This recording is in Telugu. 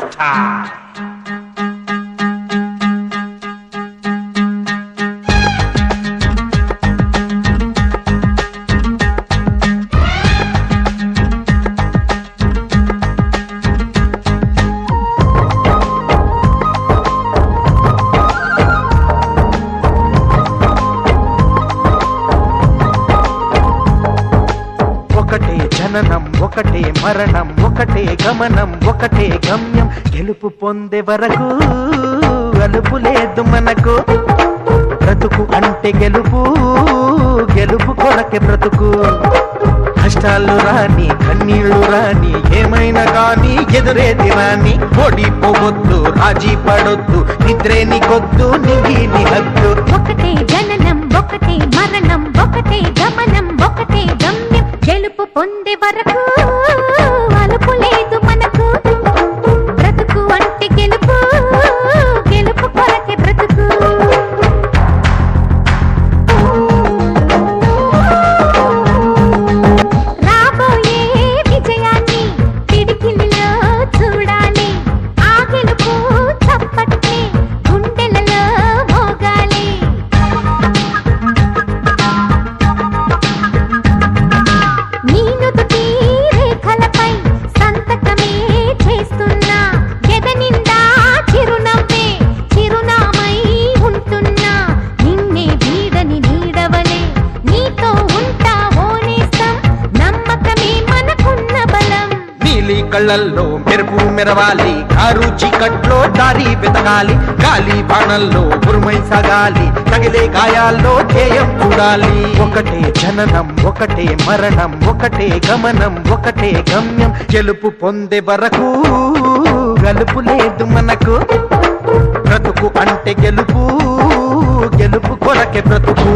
మాస్టర్. ఒకటే జననం ఒకటే మరణం ఒకటే గమనం ఒకటే గమ్యం గెలుపు పొందే వరకు అలుపు లేదు మనకు బ్రతుకు అంటే గెలుపు గెలుపు కొరకే బ్రతుకు కష్టాలు రాని కన్నీళ్లు రాని ఏమైనా కానీ ఎదురేది రాని ఓడిపోవద్దు రాజీ పడొద్దు నిద్రే నీకొద్దు నిగిలి హద్దు ఒకటే జననం ఒకటే మరణం ఒకటే గమనం ఒకటే గమ్యం గెలుపు పొందే వరకు అలుపు లేదు మనకు బ్రతుకు అంటే గెలుపు గెలుపు కొరకే బ్రతుకు రాబోయే విజయాన్ని పిడికిలిలో చూడాలి ఆ గెలుపు చప్పట్లే గుండెలలో మోగాలి నీనుదుటి రేఖలపై సంతకమే చేస్తున్నా ఎదనిందా చిరునవ్వే చిరునామై ఉంటున్నా నిన్నే వీడని నీడవలే నీతో ఉంటా ఓనేస్తం నమ్మకమే మనకున్న బలం నీలి కళ్ళల్లో మెరుపు మెరవాలి కారు చీకట్లో దారి వెతకాలి గాలి బాణల్లో ఉరుమై సాగాలి తగిలే గాయాల్లో ధ్యేయం చూడాలి ఒకటే జననం ఒకటే మరణం ఒకటే గమనం ఒకటే గమ్యం గెలుపు పొందే వరకు గలుపు లేదు మనకు బ్రతుకు అంటే గెలుపు గెలుపు కొరకే బ్రతుకు